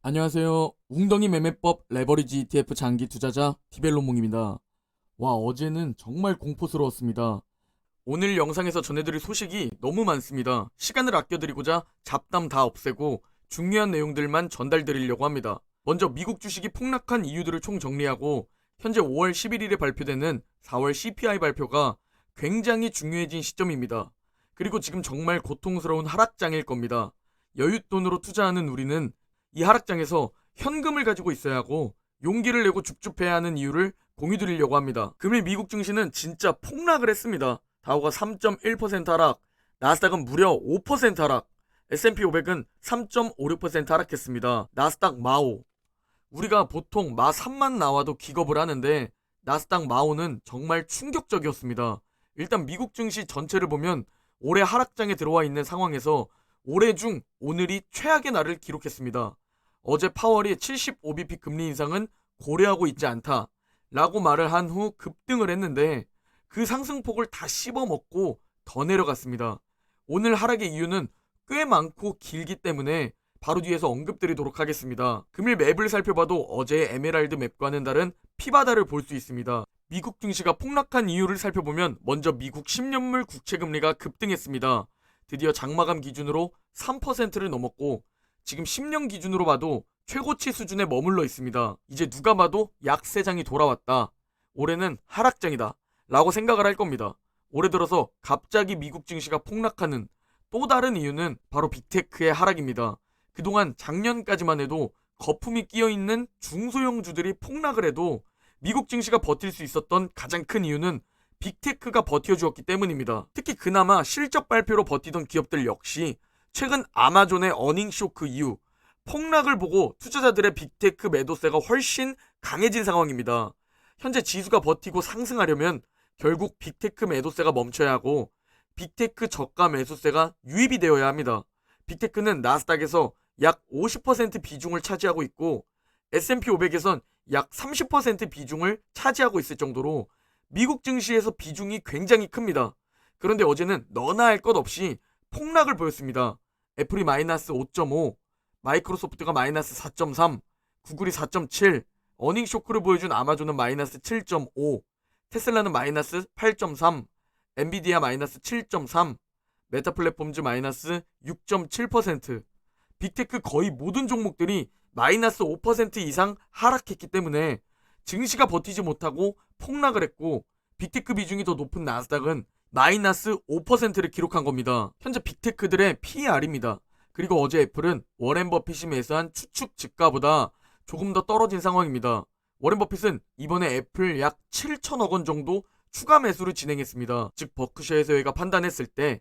안녕하세요. 웅덩이 매매법 레버리지 ETF 장기 투자자 디벨로몽입니다. 와, 어제는 정말 공포스러웠습니다. 오늘 영상에서 전해드릴 소식이 너무 많습니다. 시간을 아껴드리고자 잡담 다 없애고 중요한 내용들만 전달드리려고 합니다. 먼저 미국 주식이 폭락한 이유들을 총 정리하고 현재 5월 11일에 발표되는 4월 CPI 발표가 굉장히 중요해진 시점입니다. 그리고 지금 정말 고통스러운 하락장일 겁니다. 여윳돈으로 투자하는 우리는 이 하락장에서 현금을 가지고 있어야 하고 용기를 내고 줍줍해야 하는 이유를 공유드리려고 합니다. 금일 미국 증시는 진짜 폭락을 했습니다. 다우가 3.1% 하락, 나스닥은 무려 5% 하락, S&P 500은 3.56% 하락했습니다. 나스닥 마오. 우리가 보통 마 3만 나와도 기겁을 하는데 나스닥 마오는 정말 충격적이었습니다. 일단 미국 증시 전체를 보면 올해 하락장에 들어와 있는 상황에서 올해 중 오늘이 최악의 날을 기록했습니다. 어제 파월이 75bp 금리 인상은 고려하고 있지 않다 라고 말을 한 후 급등을 했는데 그 상승폭을 다 씹어먹고 더 내려갔습니다. 오늘 하락의 이유는 꽤 많고 길기 때문에 바로 뒤에서 언급드리도록 하겠습니다. 금일 맵을 살펴봐도 어제의 에메랄드 맵과는 다른 피바다를 볼 수 있습니다. 미국 증시가 폭락한 이유를 살펴보면 먼저 미국 10년물 국채금리가 급등했습니다. 드디어 장마감 기준으로 3%를 넘었고 지금 10년 기준으로 봐도 최고치 수준에 머물러 있습니다. 이제 누가 봐도 약세장이 돌아왔다. 올해는 하락장이다. 라고 생각을 할 겁니다. 올해 들어서 갑자기 미국 증시가 폭락하는 또 다른 이유는 바로 빅테크의 하락입니다. 그동안 작년까지만 해도 거품이 끼어있는 중소형주들이 폭락을 해도 미국 증시가 버틸 수 있었던 가장 큰 이유는 빅테크가 버텨주었기 때문입니다. 특히 그나마 실적 발표로 버티던 기업들 역시 최근 아마존의 어닝 쇼크 이후 폭락을 보고 투자자들의 빅테크 매도세가 훨씬 강해진 상황입니다. 현재 지수가 버티고 상승하려면 결국 빅테크 매도세가 멈춰야 하고 빅테크 저가 매수세가 유입이 되어야 합니다. 빅테크는 나스닥에서 약 50% 비중을 차지하고 있고 S&P 500에선 약 30% 비중을 차지하고 있을 정도로 미국 증시에서 비중이 굉장히 큽니다. 그런데 어제는 너나 할 것 없이 폭락을 보였습니다. 애플이 마이너스 5.5, 마이크로소프트가 마이너스 4.3, 구글이 4.7, 어닝 쇼크를 보여준 아마존은 마이너스 7.5, 테슬라는 마이너스 8.3, 엔비디아 마이너스 7.3, 메타 플랫폼즈 마이너스 6.7%, 빅테크 거의 모든 종목들이 마이너스 5% 이상 하락했기 때문에 증시가 버티지 못하고 폭락을 했고 빅테크 비중이 더 높은 나스닥은 마이너스 5%를 기록한 겁니다. 현재 빅테크들의 PER입니다. 그리고 어제 애플은 워렌 버핏이 매수한 추측 주가보다 조금 더 떨어진 상황입니다. 워렌 버핏은 이번에 애플 약 7천억 원 정도 추가 매수를 진행했습니다. 즉 버크셔 해서웨이가 판단했을 때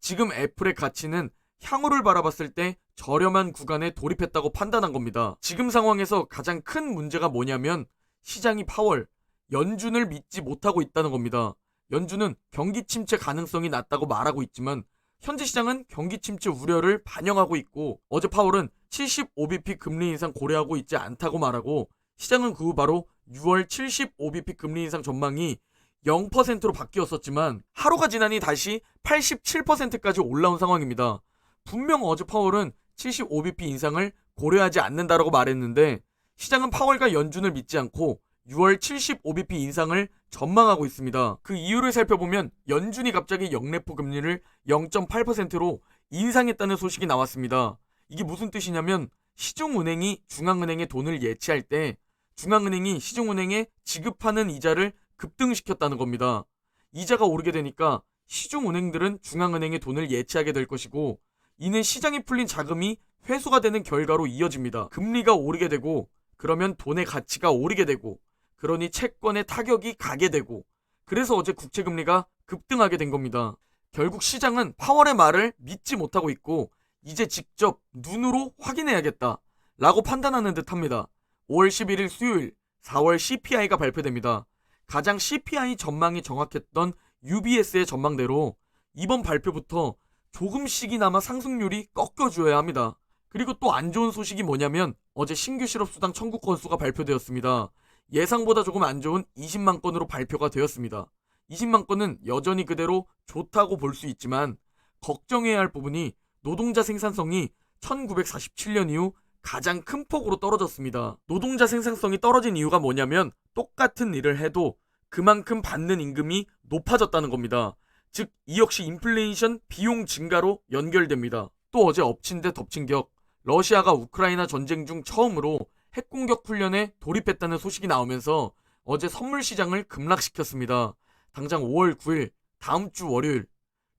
지금 애플의 가치는 향후를 바라봤을 때 저렴한 구간에 돌입했다고 판단한 겁니다. 지금 상황에서 가장 큰 문제가 뭐냐면 시장이 파월, 연준을 믿지 못하고 있다는 겁니다. 연준은 경기 침체 가능성이 낮다고 말하고 있지만 현재 시장은 경기 침체 우려를 반영하고 있고 어제 파월은 75bp 금리 인상 고려하고 있지 않다고 말하고 시장은 그 후 바로 6월 75bp 금리 인상 전망이 0%로 바뀌었었지만 하루가 지나니 다시 87%까지 올라온 상황입니다. 분명 어제 파월은 75bp 인상을 고려하지 않는다라고 말했는데 시장은 파월과 연준을 믿지 않고 6월 75bp 인상을 전망하고 있습니다. 그 이유를 살펴보면 연준이 갑자기 영레포 금리를 0.8%로 인상했다는 소식이 나왔습니다. 이게 무슨 뜻이냐면 시중은행이 중앙은행의 돈을 예치할 때 중앙은행이 시중은행에 지급하는 이자를 급등시켰다는 겁니다. 이자가 오르게 되니까 시중은행들은 중앙은행의 돈을 예치하게 될 것이고 이는 시장이 풀린 자금이 회수가 되는 결과로 이어집니다. 금리가 오르게 되고 그러면 돈의 가치가 오르게 되고 그러니 채권에 타격이 가게 되고 그래서 어제 국채금리가 급등하게 된 겁니다. 결국 시장은 파월의 말을 믿지 못하고 있고 이제 직접 눈으로 확인해야겠다 라고 판단하는 듯 합니다. 5월 11일 수요일 4월 CPI가 발표됩니다. 가장 CPI 전망이 정확했던 UBS의 전망대로 이번 발표부터 조금씩이나마 상승률이 꺾여줘야 합니다. 그리고 또 안 좋은 소식이 뭐냐면 어제 신규 실업수당 청구 건수가 발표되었습니다. 예상보다 조금 안 좋은 20만 건으로 발표가 되었습니다. 20만 건은 여전히 그대로 좋다고 볼 수 있지만 걱정해야 할 부분이 노동자 생산성이 1947년 이후 가장 큰 폭으로 떨어졌습니다. 노동자 생산성이 떨어진 이유가 뭐냐면 똑같은 일을 해도 그만큼 받는 임금이 높아졌다는 겁니다. 즉, 이 역시 인플레이션 비용 증가로 연결됩니다. 또 어제 엎친 데 덮친 격, 러시아가 우크라이나 전쟁 중 처음으로 핵공격 훈련에 돌입했다는 소식이 나오면서 어제 선물 시장을 급락시켰습니다. 당장 5월 9일 다음 주 월요일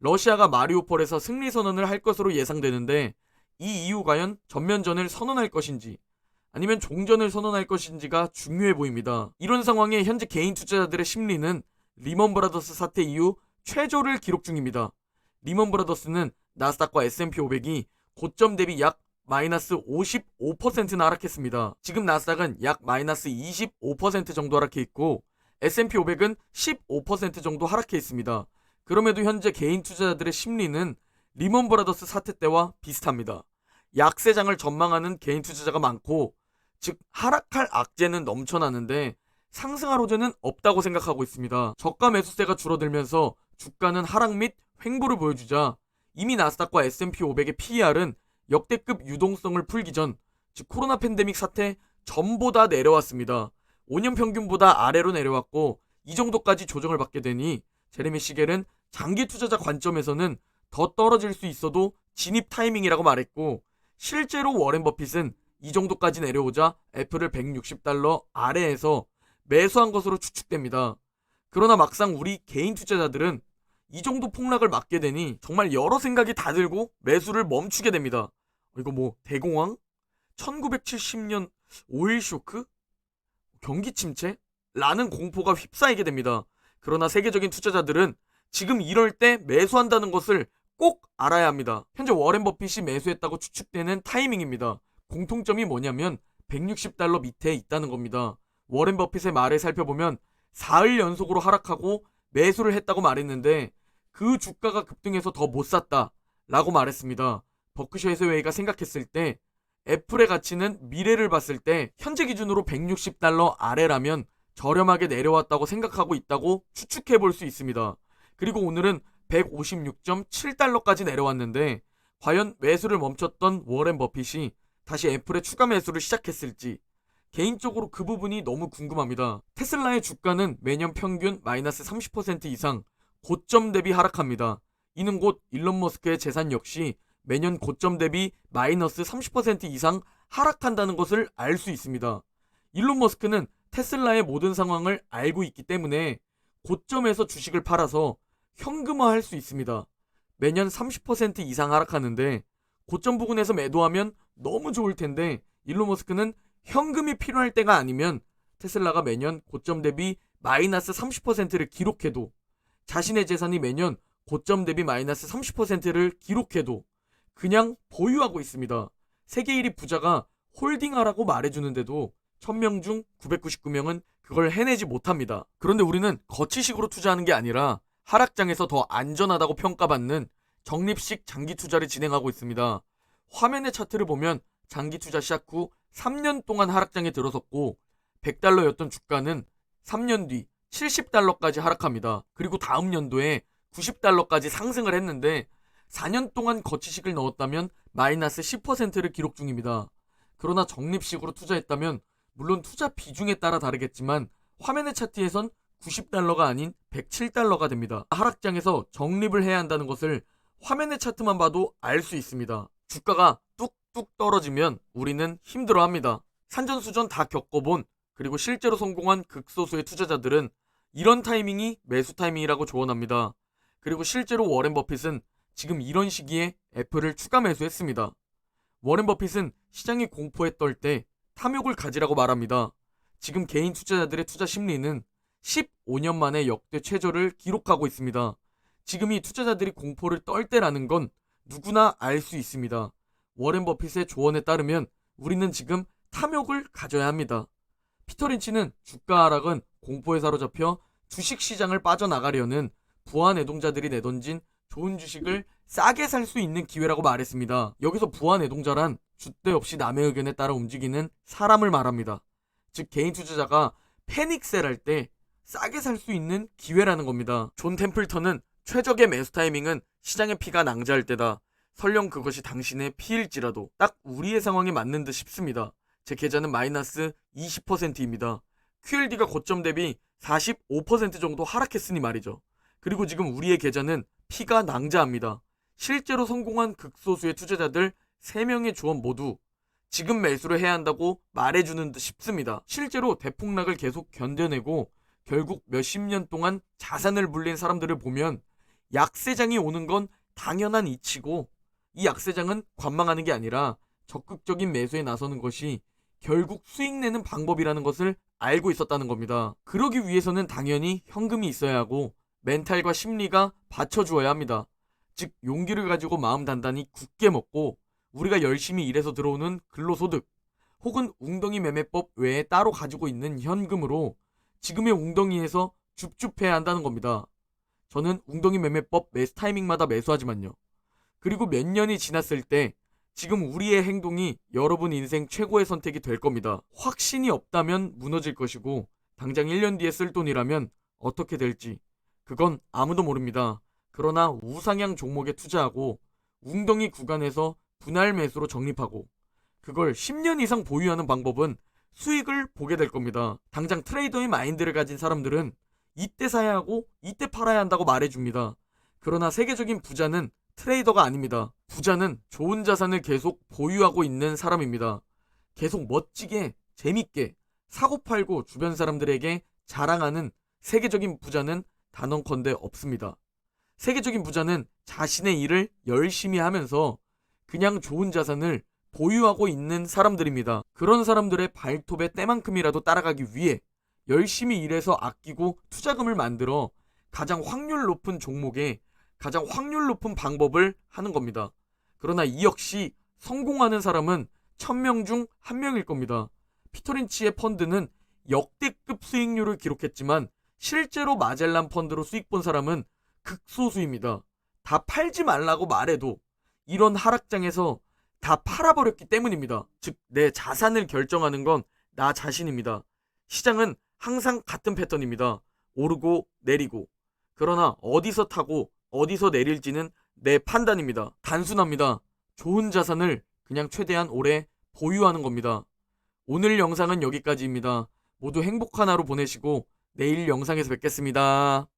러시아가 마리우폴에서 승리 선언을 할 것으로 예상되는데, 이 이후 과연 전면전을 선언할 것인지 아니면 종전을 선언할 것인지가 중요해 보입니다. 이런 상황에 현재 개인 투자자들의 심리는 리먼 브라더스 사태 이후 최저를 기록 중입니다. 리먼 브라더스는 나스닥과 S&P 500이 고점 대비 약 마이너스 55%나 하락했습니다. 지금 나스닥은 약 마이너스 25% 정도 하락해 있고 S&P 500은 15% 정도 하락해 있습니다. 그럼에도 현재 개인 투자자들의 심리는 리먼 브라더스 사태 때와 비슷합니다. 약세장을 전망하는 개인 투자자가 많고, 즉 하락할 악재는 넘쳐나는데 상승할 호재는 없다고 생각하고 있습니다. 저가 매수세가 줄어들면서 주가는 하락 및 횡보를 보여주자 이미 나스닥과 S&P 500의 PER은 역대급 유동성을 풀기 전, 즉 코로나 팬데믹 사태 전보다 내려왔습니다. 5년 평균보다 아래로 내려왔고, 이 정도까지 조정을 받게 되니 제레미 시겔은 장기 투자자 관점에서는 더 떨어질 수 있어도 진입 타이밍이라고 말했고, 실제로 워렌 버핏은 이 정도까지 내려오자 애플을 $160 아래에서 매수한 것으로 추측됩니다. 그러나 막상 우리 개인 투자자들은 이 정도 폭락을 맞게 되니 정말 여러 생각이 다 들고 매수를 멈추게 됩니다. 이거 뭐 대공황? 1970년 오일 쇼크? 경기 침체? 라는 공포가 휩싸이게 됩니다. 그러나 세계적인 투자자들은 지금 이럴 때 매수한다는 것을 꼭 알아야 합니다. 현재 워렌 버핏이 매수했다고 추측되는 타이밍입니다. 공통점이 뭐냐면 $160 밑에 있다는 겁니다. 워렌 버핏의 말을 살펴보면 4일 연속으로 하락하고 매수를 했다고 말했는데, 그 주가가 급등해서 더 못 샀다 라고 말했습니다. 버크셔 해서웨이가 생각했을 때 애플의 가치는 미래를 봤을 때 현재 기준으로 $160 아래라면 저렴하게 내려왔다고 생각하고 있다고 추측해 볼 수 있습니다. 그리고 오늘은 $156.7까지 내려왔는데, 과연 매수를 멈췄던 워렌 버핏이 다시 애플의 추가 매수를 시작했을지 개인적으로 그 부분이 너무 궁금합니다. 테슬라의 주가는 매년 평균 마이너스 30% 이상 고점 대비 하락합니다. 이는 곧 일론 머스크의 재산 역시 매년 고점 대비 마이너스 30% 이상 하락한다는 것을 알 수 있습니다. 일론 머스크는 테슬라의 모든 상황을 알고 있기 때문에 고점에서 주식을 팔아서 현금화할 수 있습니다. 매년 30% 이상 하락하는데 고점 부근에서 매도하면 너무 좋을 텐데, 일론 머스크는 현금이 필요할 때가 아니면 테슬라가 매년 고점 대비 마이너스 30%를 기록해도, 자신의 재산이 매년 고점 대비 마이너스 30%를 기록해도 그냥 보유하고 있습니다. 세계 1위 부자가 홀딩하라고 말해주는데도 1000명 중 999명은 그걸 해내지 못합니다. 그런데 우리는 거치식으로 투자하는 게 아니라 하락장에서 더 안전하다고 평가받는 적립식 장기 투자를 진행하고 있습니다. 화면의 차트를 보면 장기 투자 시작 후 3년 동안 하락장에 들어섰고, $100였던 주가는 3년 뒤 $70까지 하락합니다. 그리고 다음 연도에 $90까지 상승을 했는데 4년 동안 거치식을 넣었다면 마이너스 10%를 기록 중입니다. 그러나 적립식으로 투자했다면 물론 투자 비중에 따라 다르겠지만 화면의 차트에선 $90가 아닌 $107가 됩니다. 하락장에서 적립을 해야 한다는 것을 화면의 차트만 봐도 알 수 있습니다. 주가가 뚝뚝 떨어지면 우리는 힘들어합니다. 산전수전 다 겪어본, 그리고 실제로 성공한 극소수의 투자자들은 이런 타이밍이 매수 타이밍이라고 조언합니다. 그리고 실제로 워렌 버핏은 지금 이런 시기에 애플을 추가 매수했습니다. 워렌 버핏은 시장이 공포에 떨 때 탐욕을 가지라고 말합니다. 지금 개인 투자자들의 투자 심리는 15년 만에 역대 최저를 기록하고 있습니다. 지금 이 투자자들이 공포를 떨 때라는 건 누구나 알 수 있습니다. 워렌 버핏의 조언에 따르면 우리는 지금 탐욕을 가져야 합니다. 피터 린치는 주가 하락은 공포에 사로잡혀 주식시장을 빠져나가려는 부한 애동자들이 내던진 좋은 주식을 싸게 살 수 있는 기회라고 말했습니다. 여기서 부한 애동자란 줏대 없이 남의 의견에 따라 움직이는 사람을 말합니다. 즉 개인 투자자가 패닉셀 할 때 싸게 살 수 있는 기회라는 겁니다. 존 템플턴은 최적의 매수 타이밍은 시장의 피가 낭자할 때다. 설령 그것이 당신의 피일지라도 딱 우리의 상황에 맞는 듯 싶습니다. 제 계좌는 마이너스 20%입니다. QLD가 고점 대비 45% 정도 하락했으니 말이죠. 그리고 지금 우리의 계좌는 피가 낭자합니다. 실제로 성공한 극소수의 투자자들 3명의 조언 모두 지금 매수를 해야 한다고 말해주는 듯 싶습니다. 실제로 대폭락을 계속 견뎌내고 결국 몇십 년 동안 자산을 불린 사람들을 보면 약세장이 오는 건 당연한 이치고, 이 약세장은 관망하는 게 아니라 적극적인 매수에 나서는 것이 결국 수익 내는 방법이라는 것을 알고 있었다는 겁니다. 그러기 위해서는 당연히 현금이 있어야 하고 멘탈과 심리가 받쳐주어야 합니다. 즉 용기를 가지고 마음 단단히 굳게 먹고 우리가 열심히 일해서 들어오는 근로소득 혹은 웅덩이 매매법 외에 따로 가지고 있는 현금으로 지금의 웅덩이에서 줍줍해야 한다는 겁니다. 저는 웅덩이 매매법 매수 타이밍마다 매수하지만요. 그리고 몇 년이 지났을 때 지금 우리의 행동이 여러분 인생 최고의 선택이 될 겁니다. 확신이 없다면 무너질 것이고 당장 1년 뒤에 쓸 돈이라면 어떻게 될지 그건 아무도 모릅니다. 그러나 우상향 종목에 투자하고 웅덩이 구간에서 분할 매수로 적립하고 그걸 10년 이상 보유하는 방법은 수익을 보게 될 겁니다. 당장 트레이더의 마인드를 가진 사람들은 이때 사야 하고 이때 팔아야 한다고 말해줍니다. 그러나 세계적인 부자는 트레이더가 아닙니다. 부자는 좋은 자산을 계속 보유하고 있는 사람입니다. 계속 멋지게 재밌게 사고 팔고 주변 사람들에게 자랑하는 세계적인 부자는 단언컨대 없습니다. 세계적인 부자는 자신의 일을 열심히 하면서 그냥 좋은 자산을 보유하고 있는 사람들입니다. 그런 사람들의 발톱의 때만큼이라도 따라가기 위해 열심히 일해서 아끼고 투자금을 만들어 가장 확률 높은 종목에 가장 확률 높은 방법을 하는 겁니다. 그러나 이 역시 성공하는 사람은 1000명 중 1명일 겁니다. 피터 린치의 펀드는 역대급 수익률을 기록했지만 실제로 마젤란 펀드로 수익 본 사람은 극소수입니다. 다 팔지 말라고 말해도 이런 하락장에서 다 팔아버렸기 때문입니다. 즉, 내 자산을 결정하는 건 나 자신입니다. 시장은 항상 같은 패턴입니다. 오르고 내리고. 그러나 어디서 타고 어디서 내릴지는 내 판단입니다. 단순합니다. 좋은 자산을 그냥 최대한 오래 보유하는 겁니다. 오늘 영상은 여기까지입니다. 모두 행복한 하루 보내시고 내일 영상에서 뵙겠습니다.